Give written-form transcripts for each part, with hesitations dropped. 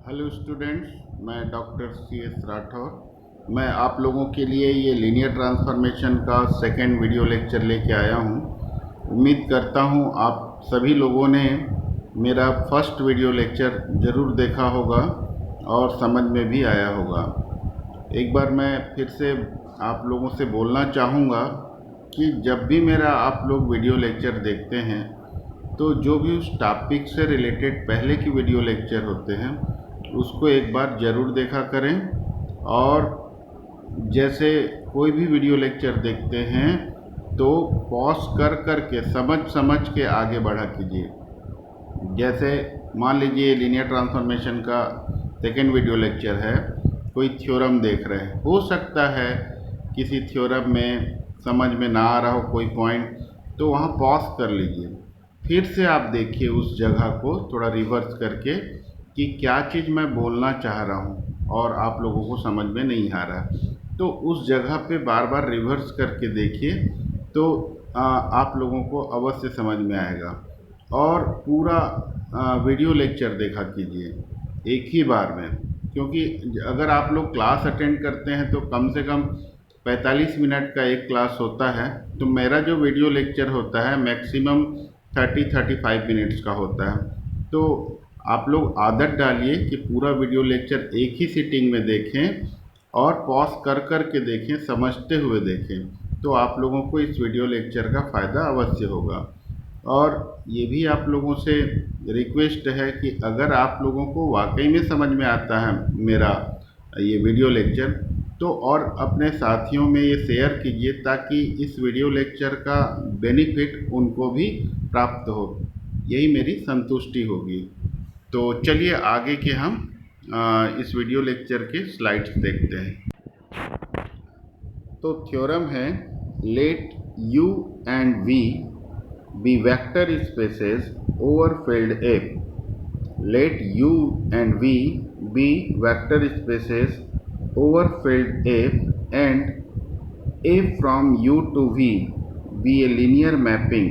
Hello students, मैं doctor C S Rathore. मैं आप लोगों के लिए ये लीनियर ट्रांसफॉर्मेशन का सेकेंड वीडियो लेक्चर लेके आया हूँ। उम्मीद करता हूँ आप सभी लोगों ने मेरा फर्स्ट वीडियो लेक्चर ज़रूर देखा होगा और समझ में भी आया होगा। एक बार मैं फिर से आप लोगों से बोलना चाहूँगा कि जब भी मेरा आप लोग वीडियो लेक्चर देखते हैं तो जो भी उस टॉपिक से रिलेटेड पहले की वीडियो लेक्चर होते हैं उसको एक बार ज़रूर देखा करें। और जैसे कोई भी वीडियो लेक्चर देखते हैं तो पॉज कर के समझ के आगे बढ़ा कीजिए। जैसे मान लीजिए लीनियर ट्रांसफॉर्मेशन का सेकेंड वीडियो लेक्चर है, कोई थ्योरम देख रहे हैं, हो सकता है किसी थ्योरम में समझ में ना आ रहा हो कोई पॉइंट, तो वहाँ पॉज कर लीजिए, फिर से आप देखिए उस जगह को थोड़ा रिवर्स करके कि क्या चीज़ मैं बोलना चाह रहा हूँ और आप लोगों को समझ में नहीं आ रहा, तो उस जगह पे बार बार रिवर्स करके देखिए तो आप लोगों को अवश्य समझ में आएगा। और पूरा वीडियो लेक्चर देखा कीजिए एक ही बार में, क्योंकि अगर आप लोग क्लास अटेंड करते हैं तो कम से कम 45 मिनट का एक क्लास होता है, तो मेरा जो वीडियो लेक्चर होता है मैक्सिमम 30-35 मिनट्स का होता है। तो आप लोग आदत डालिए कि पूरा वीडियो लेक्चर एक ही सीटिंग में देखें और पॉज कर के देखें, समझते हुए देखें, तो आप लोगों को इस वीडियो लेक्चर का फ़ायदा अवश्य होगा। और ये भी आप लोगों से रिक्वेस्ट है कि अगर आप लोगों को वाकई में समझ में आता है मेरा ये वीडियो लेक्चर, तो और अपने साथियों में ये शेयर कीजिए ताकि इस वीडियो लेक्चर का बेनिफिट उनको भी प्राप्त हो। यही मेरी संतुष्टि होगी। तो चलिए आगे के हम इस वीडियो लेक्चर के स्लाइड्स देखते हैं। तो थ्योरम है, let u and v be vector spaces over filled F. Let u and v be vector spaces over filled F and F from u to v be a linear mapping.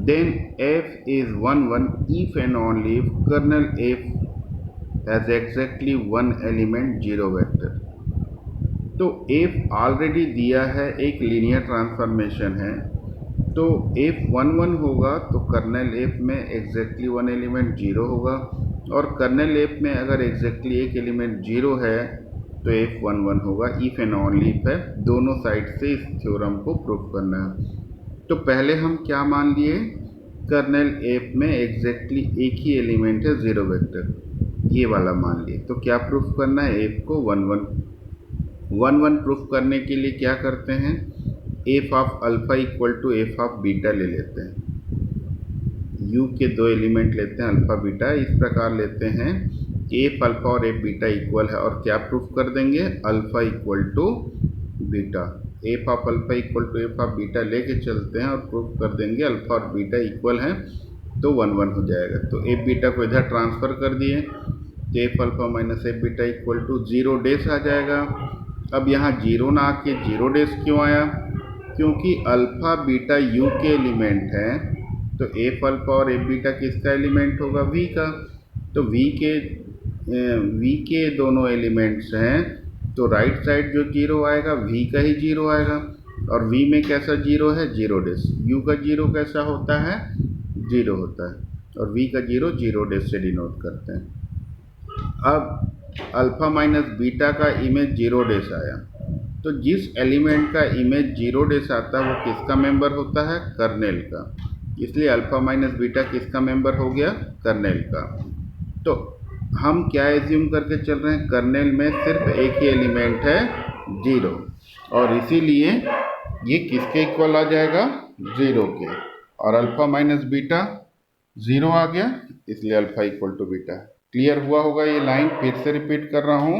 Then F is 1 if and only if kernel F has exactly one element 0 vector. तो F already दिया है, एक linear transformation है, तो F11 होगा तो kernel F में exactly one element 0 होगा, और कर्नेल F में अगर एग्जैक्टली एक एलिमेंट 0 है तो F11 होगा। इफ़ एंड ओनली इफ है, दोनों साइड से इस थ्योरम को प्रूफ करना है। तो पहले हम क्या मान लिए, कर्नेल F में एग्जैक्टली एक ही एलिमेंट है 0 वेक्टर, ये वाला मान लिए। तो क्या प्रूफ करना है, F को 1 प्रूफ करने के लिए क्या करते हैं, F of alpha equal to F of beta ले लेते हैं। यू के दो एलिमेंट लेते हैं अल्फ़ा बीटा, इस प्रकार लेते हैं एफ अल्फ़ा और एफ बीटा इक्वल है, और क्या प्रूफ कर देंगे, alpha equal to beta. F of alpha equal to F of beta लेके चलते हैं और प्रूफ कर देंगे अल्फ़ा और बीटा इक्वल है, तो 1 हो जाएगा। तो एफ बीटा को इधर ट्रांसफ़र कर दिए, तो F alpha minus F beta equal to 0 डेस आ जाएगा। अब यहाँ 0 ना आके 0 डेस क्यों आया, क्योंकि अल्फ़ा बीटा यू के एलिमेंट हैं, तो एफ अल्फ़ा और एफ बीटा किसका एलिमेंट होगा, वी का। तो वी के दोनों एलिमेंट्स हैं, तो राइट साइड जो 0 आएगा वी का ही 0 आएगा, और वी में कैसा 0 है, 0 डेस। यू का 0 कैसा होता है, 0 होता है, और वी का 0 डेस से डिनोट करते हैं। अब अल्फ़ा माइनस बीटा का इमेज 0 डेस आया, तो जिस एलिमेंट का इमेज 0 डेस आता है वो किसका मेंबर होता है, कर्नेल का। इसलिए अल्फ़ा माइनस बीटा किसका मेंबर हो गया, कर्नेल का। तो हम क्या एज्यूम करके चल रहे हैं, कर्नेल में सिर्फ एक ही एलिमेंट है 0, और इसीलिए ये किसके इक्वल आ जाएगा, 0 के, और अल्फ़ा माइनस बीटा 0 आ गया, इसलिए alpha equal to beta. Clear हुआ होगा ये लाइन, फिर से रिपीट कर रहा हूँ।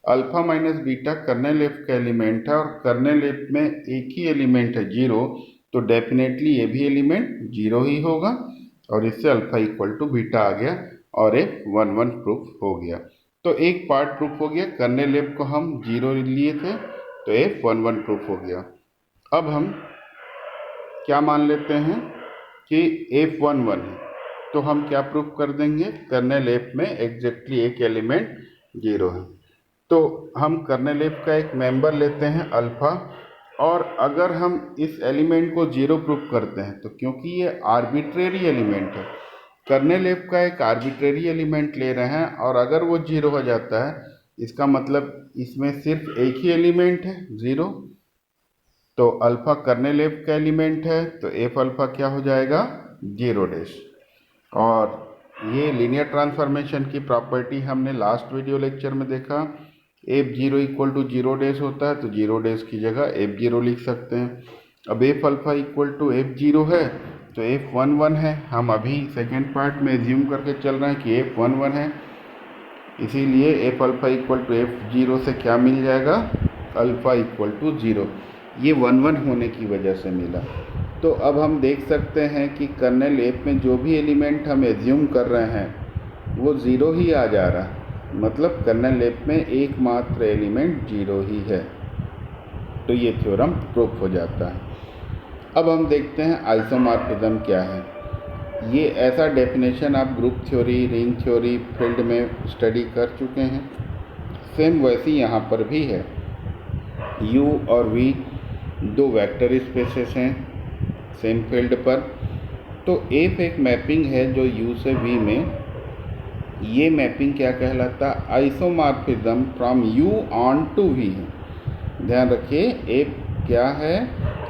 Alpha minus beta kernel F का एलिमेंट है, और कर्नेल एफ में एक ही एलिमेंट है 0, तो डेफिनेटली ये भी एलिमेंट 0 ही होगा, और इससे अल्फ़ा इक्वल टू बीटा आ गया और F11 प्रूफ हो गया। तो एक पार्ट प्रूफ हो गया, कर्नेल एफ को हम 0 लिए थे तो F11 प्रूफ हो गया। अब हम क्या मान लेते हैं कि F11 है, तो हम क्या प्रूफ कर देंगे, कर्नेल एफ में एग्जैक्टली एक एलिमेंट 0 है। तो हम कर्नेल एफ का एक मेंबर लेते हैं अल्फा, और अगर हम इस एलिमेंट को 0 प्रूफ करते हैं तो क्योंकि ये आर्बिट्रेरी एलिमेंट है, कर्नेल एफ का एक आर्बिट्रेरी एलिमेंट ले रहे हैं, और अगर वो 0 हो जाता है इसका मतलब इसमें सिर्फ एक ही एलिमेंट है 0। तो अल्फा कर्नेल एफ का एलिमेंट है तो एफ अल्फा क्या हो जाएगा 0 डैश। और ये लीनियर ट्रांसफॉर्मेशन की प्रॉपर्टी हमने लास्ट वीडियो लेक्चर में देखा, एफ 0 इक्वल टू 0 डैश होता है तो 0 डैश की जगह एफ 0 लिख सकते हैं। अब F alpha equal to F 0 है तो एफ 1 है, हम अभी सेकेंड पार्ट में एज्यूम करके चल रहे हैं कि एफ 1 है, इसीलिए F alpha equal to F 0 से क्या मिल जाएगा, अल्फा इक्वल टू 0। ये 1 होने की वजह से मिला। तो अब हम देख सकते हैं कि कर्नेल एफ में जो भी एलिमेंट हम एज्यूम कर रहे हैं वो 0 ही आ जा रहा है, मतलब कर्नेल एफ में एकमात्र एलिमेंट 0 ही है। तो ये थ्योरम प्रूफ हो जाता है। अब हम देखते हैं आइसोमॉर्फिज्म क्या है। ये ऐसा डेफिनेशन आप group theory, ring theory, field में स्टडी कर चुके हैं, सेम वैसी यहाँ पर भी है। U और V दो वेक्टर स्पेसेस हैं सेम फील्ड पर। तो F एक मैपिंग है जो U से V में, ये मैपिंग क्या कहलाता, isomorphism from U onto V है। ध्यान रखिए F क्या है,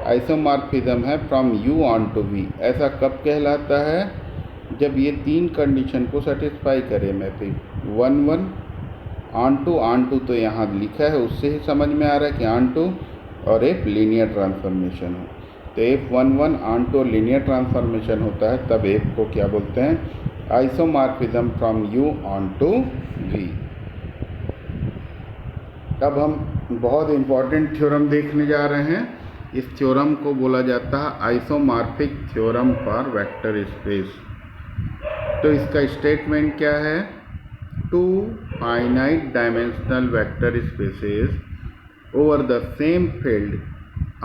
आइसोमॉर्फिज्म है from U onto V। ऐसा कब कहलाता है, जब ये तीन कंडीशन को सेटिस्फाई करे मैपिंग, 1 1 ऑन टू तो यहाँ लिखा है उससे ही समझ में आ रहा है कि ऑन टू, और एक लीनियर ट्रांसफॉर्मेशन हो। तो F 1 1 onto linear transformation होता है, तब एफ को क्या बोलते हैं, isomorphism from U onto V। अब हम बहुत इम्पॉर्टेंट थ्योरम देखने जा रहे हैं। इस थ्योरम को बोला जाता है isomorphic theorem for vector space. तो इसका स्टेटमेंट क्या है, two finite dimensional vector spaces over the same field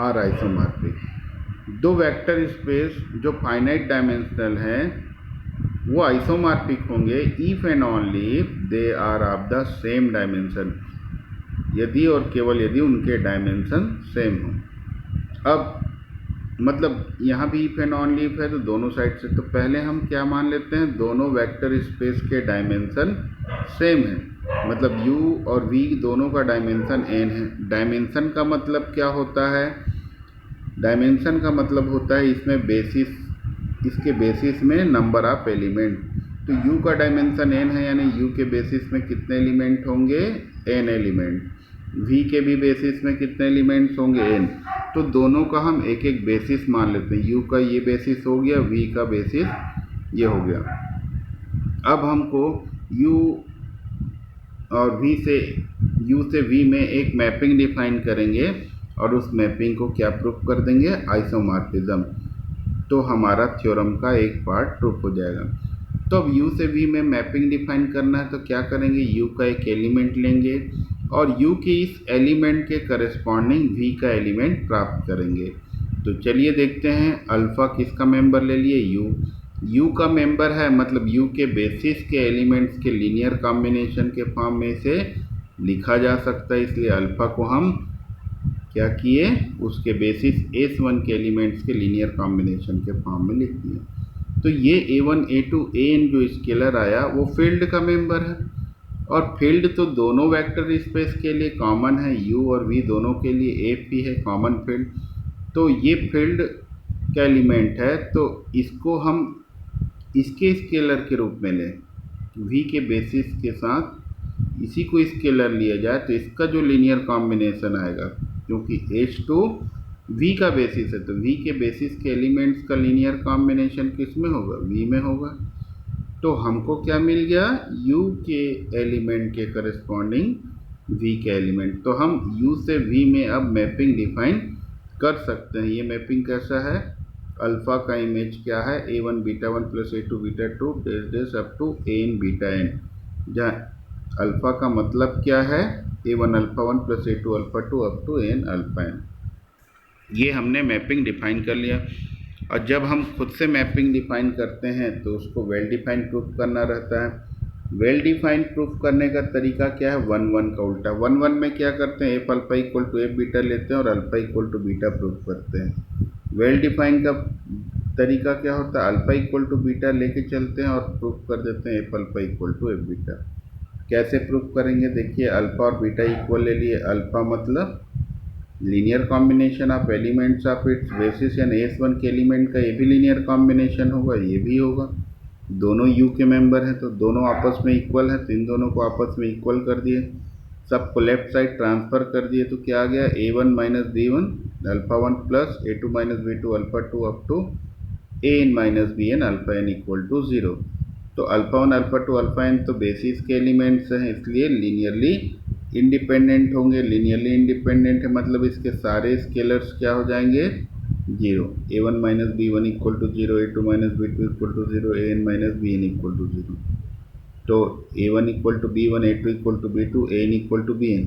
are isomorphic. दो वेक्टर स्पेस जो फाइनाइट डायमेंशनल हैं वो आइसोमॉर्फिक होंगे if and only if they are of the same dimension, यदि और केवल यदि उनके डायमेंशन सेम हो। अब मतलब यहाँ भी इफ एंड ओनली इफ है तो दोनों साइड से, तो पहले हम क्या मान लेते हैं, दोनों वेक्टर स्पेस के डायमेंशन सेम है, मतलब U और V दोनों का डायमेंशन n है। डायमेंशन का मतलब क्या होता है, डायमेंशन का मतलब होता है इसमें बेसिस, इसके बेसिस में नंबर ऑफ एलिमेंट। तो U का डायमेंशन n है, यानी U के बेसिस में कितने एलिमेंट होंगे, n एलिमेंट। V के भी बेसिस में कितने एलिमेंट्स होंगे, n। तो दोनों का हम एक एक बेसिस मान लेते हैं, U का ये बेसिस हो गया, V का बेसिस ये हो गया। अब हमको U और U से V में एक मैपिंग डिफाइन करेंगे और उस मैपिंग को क्या प्रूफ कर देंगे, आइसोमॉर्फिज्म। तो हमारा थ्योरम का एक पार्ट प्रूफ हो जाएगा। तो अब U से V में मैपिंग डिफाइन करना है तो क्या करेंगे, U का एक एलिमेंट लेंगे और U के इस एलिमेंट के करस्पॉन्डिंग V का एलिमेंट प्राप्त करेंगे। तो चलिए देखते हैं, अल्फ़ा किसका मेंबर ले लिए, U का मेंबर है, मतलब U के बेसिस के एलिमेंट्स के लीनियर कॉम्बिनेशन के फॉर्म में से लिखा जा सकता है, इसलिए अल्फ़ा को हम क्या किए, उसके बेसिस S1 के एलिमेंट्स के लीनियर कॉम्बिनेशन के फॉर्म में लिख दिए। तो ये A1 A2 AN जो स्केलर आया वो फील्ड का मेंबर है, और फील्ड तो दोनों वेक्टर स्पेस के लिए कॉमन है, U और V दोनों के लिए F भी है कॉमन फील्ड। तो ये फील्ड का एलिमेंट है, तो इसको हम इसके स्केलर के रूप में लें, V के बेसिस के साथ इसी को स्केलर लिया जाए तो इसका जो लीनियर कॉम्बिनेशन आएगा, क्योंकि H2 V का बेसिस है तो V के बेसिस के एलिमेंट्स का लीनियर कॉम्बिनेशन किस में होगा, V में होगा। तो हमको क्या मिल गया, U के एलिमेंट के करस्पॉन्डिंग V के एलिमेंट। तो हम U से V में अब मैपिंग डिफाइन कर सकते हैं। ये मैपिंग कैसा है, अल्फ़ा का इमेज क्या है, A1 beta 1 plus A2 beta 2 डेस up to AN beta n, जहाँ अल्फ़ा का मतलब क्या है, A1 alpha 1 plus A2 alpha 2 up to N alpha n। ये हमने मैपिंग डिफाइन कर लिया। और जब हम खुद से मैपिंग डिफाइन करते हैं तो उसको वेल डिफाइन प्रूफ करना रहता है। वेल डिफाइन प्रूफ करने का तरीका क्या है, 1-1 का उल्टा। 1-1 में क्या करते हैं, F alpha equal to F beta लेते हैं और alpha equal to beta proof करते हैं। वेल डिफाइन का तरीका क्या होता है, अल्फा इक्वल टू बीटा लेके चलते हैं और प्रूफ कर देते हैं F alpha equal to F beta. कैसे प्रूफ करेंगे, देखिए अल्फा और बीटा इक्वल ले लिए। अल्फा मतलब linear combination of elements of its basis, यानी एस1 के एलिमेंट का ये भी लीनियर कॉम्बिनेशन होगा, ये भी होगा। दोनों यू के मेंबर हैं तो दोनों आपस में इक्वल हैं, तो इन दोनों को आपस में इक्वल कर दिए, सबको लेफ्ट साइड ट्रांसफ़र कर दिए, तो क्या आ गया, a1 minus b1 alpha 1 plus a2 minus b2 alpha 2 up to an minus bn alpha n equal to 0। तो अल्फ़ा 1 अल्फ़ा 2 अल्फ़ा n तो बेसिस के एलिमेंट्स हैं, इसलिए लीनियरली इंडिपेंडेंट होंगे। लीनियरली इंडिपेंडेंट है मतलब इसके सारे स्केलर्स क्या हो जाएंगे, 0। a1 minus b1 equal to 0, a2 minus b2 equal to 0, an minus bn equal to 0। तो a1 equal to b1, a2 equal to b2, an equal to bn।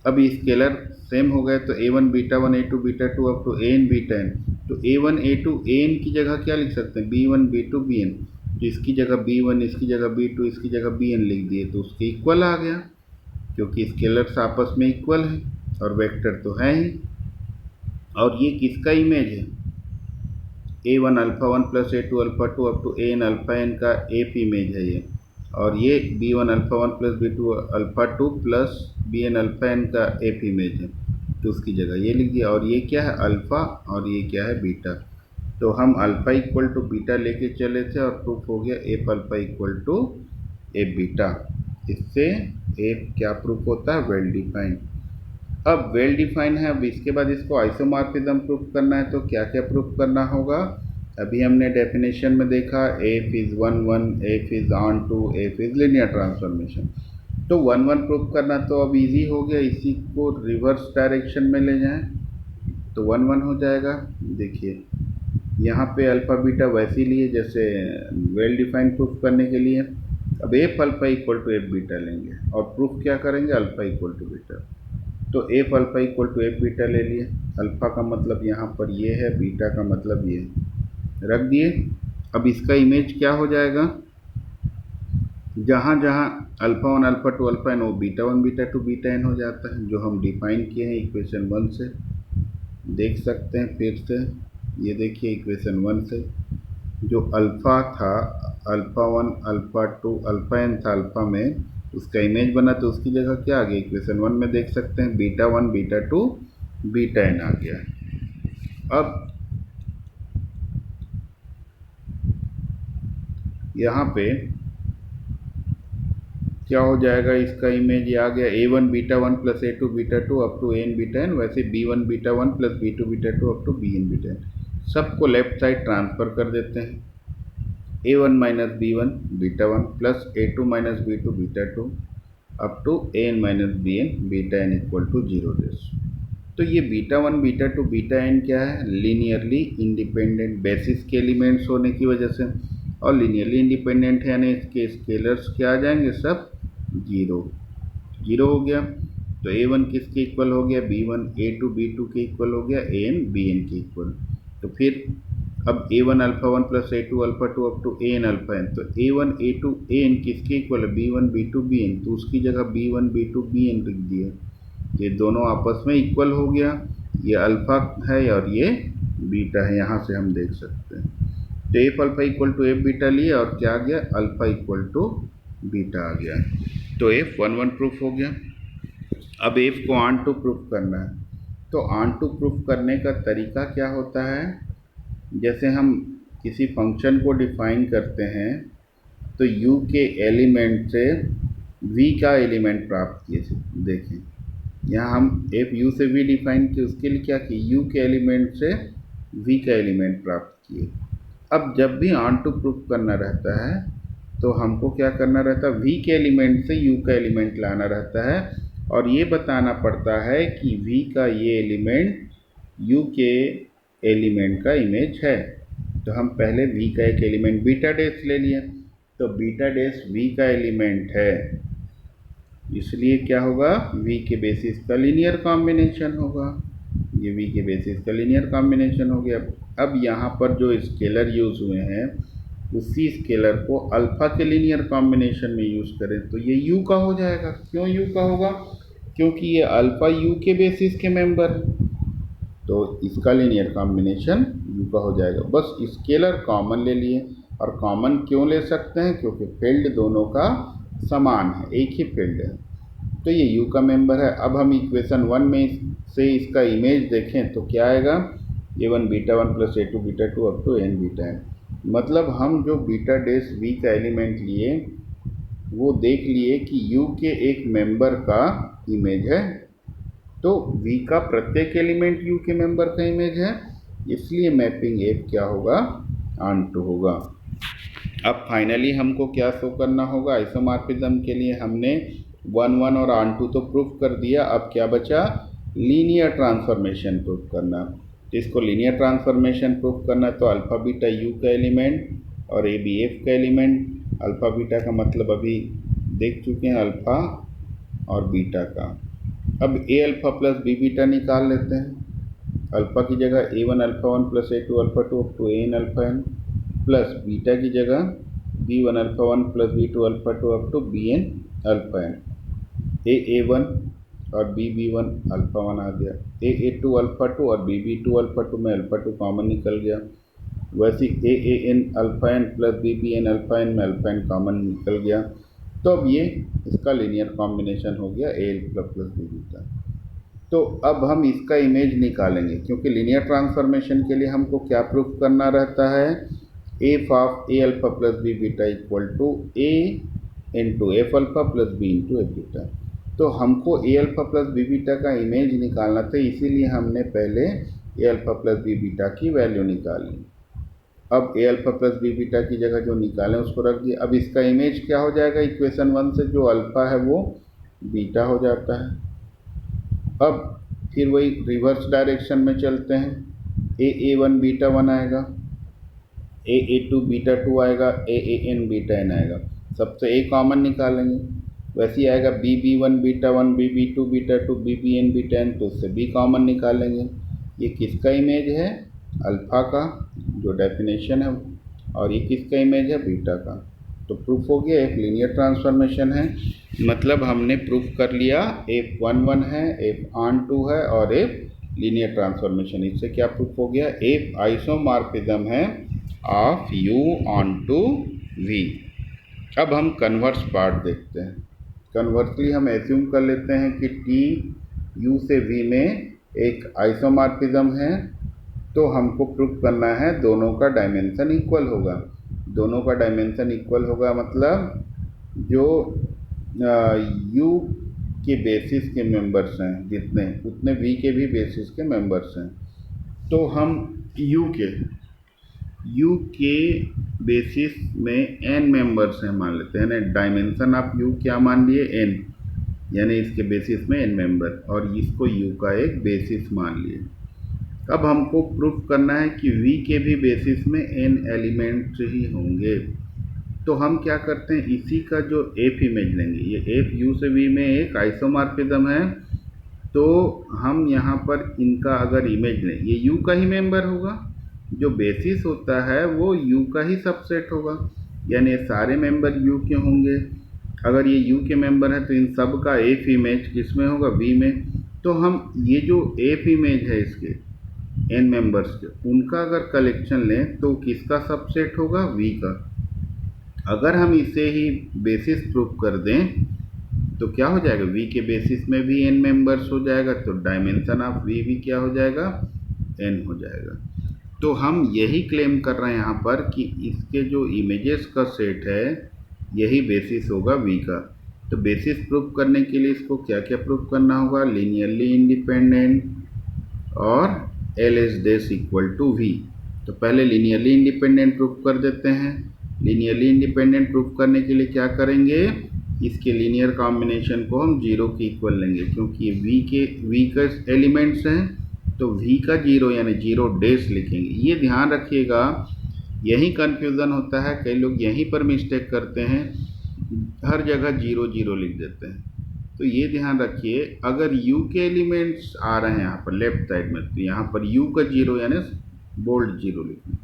अब स्केलर सेम हो गए तो a1 beta 1, a2 beta 2 up to an beta n। तो a1 a2 an की जगह क्या लिख सकते हैं, b1 b2 bn। तो इसकी जगह b1, इसकी जगह b2, इसकी जगह bn लिख दिए तो उसके इक्वल आ गया, क्योंकि स्केलर्स आपस में इक्वल हैं और वेक्टर तो है ही। और ये किसका इमेज है, a1 alpha 1 plus a2 alpha 2 up to an alpha n का एप इमेज है ये। और ये b1 alpha 1 plus b2 alpha 2 plus bn alpha n का एप इमेज है, तो उसकी जगह ये लिख दिया। और ये क्या है, अल्फ़ा, और ये क्या है, बीटा। तो हम अल्फ़ा इक्वल टू बीटा लेके चले थे और प्रूफ हो गया F alpha equal to F beta. इससे एफ क्या प्रूफ होता है, वेल डिफाइन। अब वेल डिफाइन है, अब इसके बाद इसको आइसोमॉर्फिज्म प्रूफ करना है, तो क्या क्या प्रूफ करना होगा। अभी हमने डेफिनेशन में देखा F is 1-1, F is onto, F is linear transformation. तो 1-1 प्रूफ करना तो अब इजी हो गया, इसी को रिवर्स डायरेक्शन में ले जाएं तो 1-1 हो जाएगा। देखिए यहाँ पे अल्फ़ा बीटा वैसे ही लिए जैसे वेल डिफाइन प्रूफ करने के लिए। अब F alpha equal to F beta लेंगे और प्रूफ क्या करेंगे, अल्फ़ा इक्वल टू बीटा। तो F alpha equal to F beta ले लिए। अल्फ़ा का मतलब यहाँ पर ये है, बीटा का मतलब ये रख दिए। अब इसका इमेज क्या हो जाएगा, जहाँ जहाँ अल्फ़ा 1 अल्फ़ा 2 अल्फ़ा n, वो बीटा 1 बीटा 2 बीटा n हो जाता है, जो हम डिफाइन किए हैं इक्वेशन 1 से। देख सकते हैं फिर से, ये देखिए इक्वेशन 1 से जो अल्फ़ा था, अल्फ़ा 1 अल्फ़ा 2 अल्फ़ा n था अल्फ़ा में, उसका इमेज बना तो उसकी जगह क्या आ गया, इक्वेशन 1 में देख सकते हैं बीटा 1 बीटा 2 बीटा n आ गया। अब यहाँ पे क्या हो जाएगा, इसका इमेज ये आ गया a1 beta 1 plus a2 beta 2 up to n beta n। वैसे b1 beta 1 plus b2 beta 2 up to bn beta n। सबको लेफ्ट साइड ट्रांसफ़र कर देते हैं, a1 minus b1 beta 1 plus a2 minus b2 beta 2 up to an minus bn beta n equal to 0 डेस। तो ये beta 1 beta 2 beta n क्या है, linearly independent basis के एलिमेंट्स होने की वजह से, और लीनियरली इंडिपेंडेंट है यानी इसके स्केलर्स क्या आ जाएंगे, सब 0 हो गया। तो a1 किसके इक्वल हो गया, b1, a2 b2 के इक्वल हो गया, an bn के इक्वल। तो फिर अब a1 alpha 1 plus a2 alpha 2 up to an alpha n। तो a1 a2 an किसके इक्वल है, b1 b2 bn। तो उसकी जगह b1 b2 bn लिख दिए, ये दोनों आपस में इक्वल हो गया। ये अल्फ़ा है और ये बीटा है, यहाँ से हम देख सकते हैं। तो F alpha equal to F beta लिए और क्या आ गया, अल्फ़ा इक्वल टू बीटा आ गया। तो एफ 1-1 प्रूफ हो गया। अब एफ को ऑन टू प्रूफ करना है, तो ऑन टू प्रूफ करने का तरीका क्या होता है, जैसे हम किसी फंक्शन को डिफाइन करते हैं तो u के एलिमेंट से v का एलिमेंट प्राप्त किए। देखें यहाँ हम एफ u से v डिफाइन किए, उसके लिए क्या किए, u के एलिमेंट से v का एलिमेंट प्राप्त किए। अब जब भी ऑन टू प्रूफ करना रहता है तो हमको क्या करना रहता है, v के एलिमेंट से u का एलिमेंट लाना रहता है और ये बताना पड़ता है कि v का ये एलिमेंट u के एलिमेंट का इमेज है। तो हम पहले v का एक एलिमेंट बीटा डैश ले लिए, तो बीटा डैश v का एलिमेंट है, इसलिए क्या होगा, v के बेसिस का लीनियर कॉम्बिनेशन होगा। ये v के बेसिस का लीनियर कॉम्बिनेशन हो गया। अब यहाँ पर जो स्केलर यूज़ हुए हैं उसी स्केलर को अल्फ़ा के लीनियर कॉम्बिनेशन में यूज़ करें तो ये u का हो जाएगा। क्यों u का होगा? क्योंकि ये अल्फ़ा u के बेसिस के मेंबर, तो इसका लीनियर कॉम्बिनेशन u का हो जाएगा। बस स्केलर कॉमन ले लिए, और कॉमन क्यों ले सकते हैं? क्योंकि फील्ड दोनों का समान है, एक ही फील्ड है, तो ये u का मेंबर है। अब हम इक्वेशन 1 में से इसका इमेज देखें तो क्या आएगा? a1 beta 1 plus a2 beta 2 up to n beta n। मतलब हम जो बीटा डैश v का एलिमेंट लिए वो देख लिए कि u के एक मेंबर का इमेज है, तो v का प्रत्येक एलिमेंट u के मेंबर का इमेज है, इसलिए मैपिंग f क्या होगा? ऑन टू होगा। अब फाइनली हमको क्या शो करना होगा? आइसोमॉर्फिज्म के लिए हमने 1 1 और ऑन टू तो प्रूफ कर दिया, अब क्या बचा? लीनियर ट्रांसफॉर्मेशन प्रूफ करना। तो इसको लीनियर ट्रांसफॉर्मेशन प्रूफ करना तो अल्फ़ा बीटा u का एलिमेंट और ए बी एफ का एलिमेंट। अल्फ़ा बीटा का मतलब अभी देख चुके हैं, अल्फ़ा और बीटा का। अब A alpha plus B beta निकाल लेते हैं। अल्फ़ा की जगह a1 alpha 1 plus a2 alpha 2 up to an alpha n, plus beta की जगह b1 alpha 1 plus b2 alpha 2 up to bn alpha n। a1 और b1 अल्फ़ा 1 आ गया, a2 alpha 2 और b2 अल्फ़ा 2 में अल्फ़ा 2 कॉमन निकल गया। वैसे an alpha n plus bbn alpha n में अल्फ़ा n कॉमन निकल गया। तो अब ये इसका लीनियर कॉम्बिनेशन हो गया a alpha plus b beta. तो अब हम इसका इमेज निकालेंगे, क्योंकि लीनियर ट्रांसफॉर्मेशन के लिए हमको क्या प्रूफ करना रहता है? F of A alpha plus B beta equal to A into F alpha plus B into F beta. तो हमको A alpha plus B beta का इमेज निकालना था, इसीलिए हमने पहले A alpha plus B beta की वैल्यू निकाली। अब A alpha plus B beta की जगह जो निकालें उसको रख दिए। अब इसका इमेज क्या हो जाएगा? इक्वेशन 1 से जो अल्फ़ा है वो बीटा हो जाता है। अब फिर वही रिवर्स डायरेक्शन में चलते हैं, a1 बीटा 1 आएगा, a2 बीटा 2 आएगा, an बीटा n आएगा। सबसे a कॉमन निकालेंगे, वैसे ही आएगा bb1 beta 1 bb2 beta 2 bbn beta n, तो उससे b कॉमन निकालेंगे। ये किसका इमेज है? अल्फ़ा का जो डेफिनेशन है, और ये किसका इमेज है? बीटा का। तो प्रूफ हो गया एक लीनियर ट्रांसफॉर्मेशन है। मतलब हमने प्रूफ कर लिया f11 है, f(on)2 है और f लीनियर ट्रांसफॉर्मेशन। इससे क्या प्रूफ हो गया? f आइसोमॉर्फिज्म है ऑफ u ऑनटू v। अब हम कन्वर्स पार्ट देखते हैं। कन्वर्सली हम एज्यूम कर लेते हैं कि t u से v में एक आइसोमॉर्फिज्म है, तो हमको प्रूफ करना है दोनों का डायमेंशन इक्वल होगा। दोनों का डायमेंशन इक्वल होगा मतलब जो u के बेसिस के मेंबर्स हैं जितने, उतने v के भी बेसिस के मेंबर्स हैं। तो हम u के बेसिस में n मेंबर्स हैं मान लेते हैं। डायमेंशन ऑफ u क्या मान लिए? n, यानी इसके बेसिस में n मेंबर, और इसको u का एक बेसिस मान लिए। अब हमको प्रूफ करना है कि v के भी बेसिस में n एलिमेंट्स ही होंगे। तो हम क्या करते हैं, इसी का जो f इमेज लेंगे, ये f u से v में एक आइसोमॉर्फिज्म है, तो हम यहाँ पर इनका अगर इमेज लें, ये u का ही मेंबर होगा, जो बेसिस होता है वो u का ही सबसेट होगा, यानी ये सारे मेंबर u के होंगे। अगर ये u के मेंबर है तो इन सब का f इमेज किस में होगा? v में। तो हम ये जो f इमेज है इसके n मेंबर्स के, उनका अगर कलेक्शन लें तो किसका सबसेट होगा? v का। अगर हम इसे ही बेसिस प्रूफ कर दें तो क्या हो जाएगा? v के बेसिस में भी n मेंबर्स हो जाएगा, तो डायमेंशन ऑफ v भी क्या हो जाएगा? n हो जाएगा। तो हम यही क्लेम कर रहे हैं यहाँ पर कि इसके जो इमेजेस का सेट है यही बेसिस होगा v का। तो बेसिस प्रूफ करने के लिए इसको क्या क्या प्रूफ करना होगा? लीनियरली इंडिपेंडेंट और l() इक्वल टू v। तो पहले लीनियरली इंडिपेंडेंट प्रूफ कर देते हैं। लीनियरली इंडिपेंडेंट प्रूफ करने के लिए क्या करेंगे? इसके लीनियर कॉम्बिनेशन को हम 0 के इक्वल लेंगे, क्योंकि v का एलिमेंट्स हैं, तो v का 0 यानी 0' लिखेंगे। ये ध्यान रखिएगा, यही कन्फ्यूज़न होता है, कई लोग यहीं पर मिस्टेक करते हैं, हर जगह 0 0 लिख देते हैं। तो ये ध्यान रखिए, अगर u के एलिमेंट्स आ रहे हैं यहाँ पर लेफ्ट साइड में, तो यहाँ पर u का जीरो यानी बोल्ड जीरो लिखना।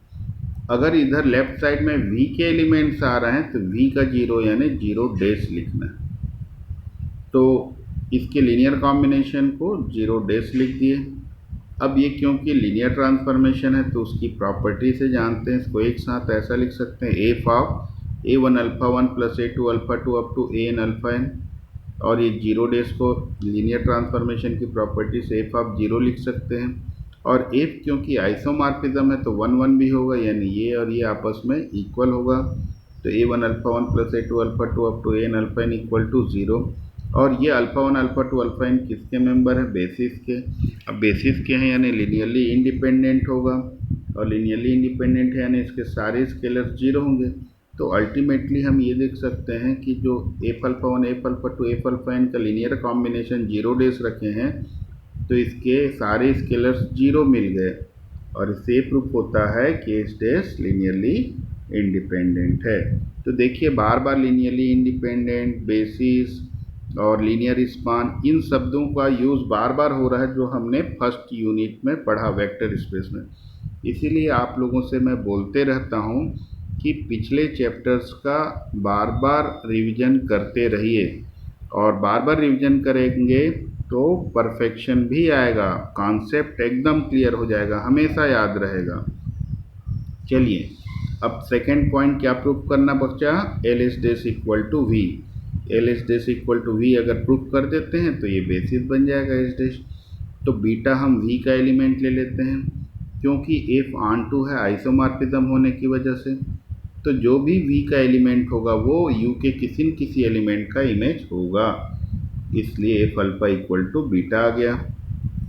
अगर इधर लेफ्ट साइड में v के एलिमेंट्स आ रहे हैं तो v का जीरो यानी जीरो डैश लिखना है। तो इसके लीनियर कॉम्बिनेशन को जीरो डैश लिख दिए। अब ये क्योंकि लीनियर ट्रांसफॉर्मेशन है तो उसकी प्रॉपर्टी से जानते हैं, इसको एक साथ ऐसा लिख सकते हैं, F of a1 alpha 1 plus a2 alpha 2 up to an alpha n। और ये जीरो डैश को लीनियर ट्रांसफॉर्मेशन की प्रॉपर्टी से एफ ऑफ जीरो लिख सकते हैं। और एफ क्योंकि आइसोमॉर्फिज्म है तो 1 1 भी होगा, यानी ये और ये आपस में इक्वल होगा। तो a1 alpha 1 plus a2 alpha 2 up to an alpha n equal to 0। और ये अल्फा 1 अल्फा 2 अल्फा n किसके मेंबर है? बेसिस के। अब बेसिस के हैं यानी लीनियरली इंडिपेंडेंट होगा, और लीनियरली इंडिपेंडेंट है यानी इसके सारे स्केलर जीरो होंगे। तो अल्टीमेटली हम ये देख सकते हैं कि जो F alpha 1 F alpha 2 F alpha n का लीनियर कॉम्बिनेशन जीरो डैश रखे हैं तो इसके सारे स्केलर्स जीरो मिल गए, और इससे प्रूफ होता है कि एच डैश लीनियरली इंडिपेंडेंट है। तो देखिए बार बार लीनियरली इंडिपेंडेंट, बेसिस और लीनियर स्पान, इन शब्दों का यूज़ बार बार हो रहा है जो हमने फर्स्ट यूनिट में पढ़ा वेक्टर स्पेस में। इसीलिए आप लोगों से मैं बोलते रहता हूँ कि पिछले चैप्टर्स का बार बार रिवीजन करते रहिए, और बार बार रिवीजन करेंगे तो परफेक्शन भी आएगा, कॉन्सेप्ट एकदम क्लियर हो जाएगा, हमेशा याद रहेगा। चलिए अब सेकंड पॉइंट क्या प्रूफ करना बच्चा? L H dash equal to V. L H dash equal to V अगर प्रूफ कर देते हैं तो ये बेसिस बन जाएगा एच डैश। तो बीटा हम वी का एलिमेंट ले लेते हैं, क्योंकि एफ ऑन टू है आइसोमॉर्फिज्म होने की वजह से, तो जो भी v का एलिमेंट होगा वो u के किसी न किसी एलिमेंट का इमेज होगा, इसलिए F alpha equal to beta आ गया।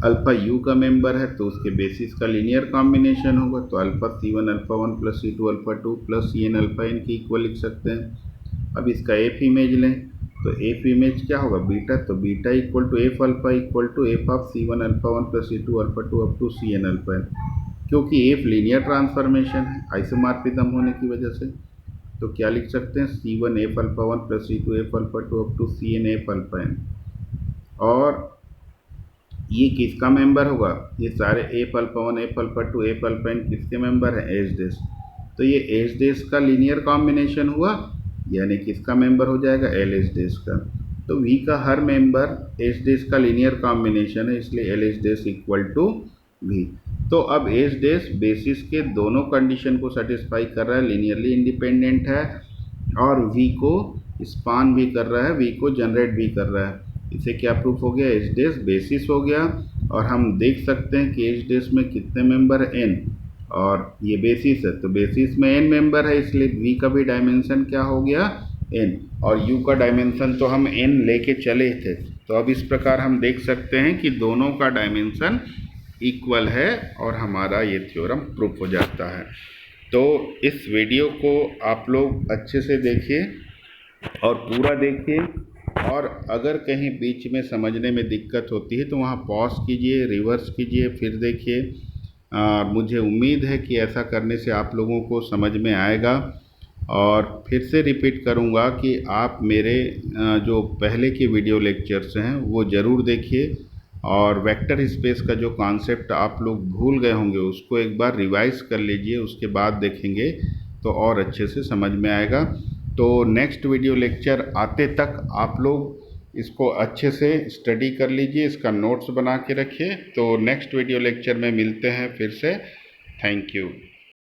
अल्फा u का मेंबर है तो उसके बेसिस का लीनियर कॉम्बिनेशन होगा, तो alpha c1 alpha 1 plus c2 alpha 2 plus cn alpha n के इक्वल लिख सकते हैं। अब इसका एफ इमेज लें तो एफ इमेज क्या होगा? बीटा। तो beta equal to F alpha equal to F of c1 alpha 1 plus c2 alpha 2 up to cn alpha n, क्योंकि एफ लीनियर ट्रांसफॉर्मेशन है आइसोमॉर्फिज्म होने की वजह से। तो क्या लिख सकते हैं? c1 F alpha 1 plus c2 F alpha 2 up to cn F alpha n। और ये किसका मेंबर होगा? ये सारे F alpha 1 F alpha 2 F alpha n किसके मेंबर है? H dash. तो ये एच डैश का लीनियर कॉम्बिनेशन हुआ, यानी किसका मेंबर हो जाएगा? एल एच डैश का। तो v का हर मेंबर एच डैश का लीनियर कॉम्बिनेशन है, इसलिए L H dash equal to v। तो अब एच डैश बेसिस के दोनों कंडीशन को सेटिस्फाई कर रहा है, लीनियरली इंडिपेंडेंट है और v को स्पान भी कर रहा है, v को जनरेट भी कर रहा है। इसे क्या प्रूफ हो गया? एच डैश बेसिस हो गया। और हम देख सकते हैं कि एच डैश में कितने मेंबर है? n, और ये बेसिस है तो बेसिस में n मेंबर है, इसलिए v का भी डायमेंशन क्या हो गया? n। और u का डायमेंशन तो हम n लेके चले थे, तो अब इस प्रकार हम देख सकते हैं कि दोनों का डायमेंशन इक्वल है और हमारा ये थ्योरम प्रूफ हो जाता है। तो इस वीडियो को आप लोग अच्छे से देखिए और पूरा देखिए, और अगर कहीं बीच में समझने में दिक्कत होती है तो वहाँ पॉज कीजिए, रिवर्स कीजिए, फिर देखिए। मुझे उम्मीद है कि ऐसा करने से आप लोगों को समझ में आएगा। और फिर से रिपीट करूँगा कि आप मेरे जो पहले के वीडियो लेक्चर्स हैं वो ज़रूर देखिए, और वेक्टर स्पेस का जो कॉन्सेप्ट आप लोग भूल गए होंगे उसको एक बार रिवाइज कर लीजिए, उसके बाद देखेंगे तो और अच्छे से समझ में आएगा। तो नेक्स्ट वीडियो लेक्चर आते तक आप लोग इसको अच्छे से स्टडी कर लीजिए, इसका नोट्स बना के रखिए। तो नेक्स्ट वीडियो लेक्चर में मिलते हैं फिर से। Thank you.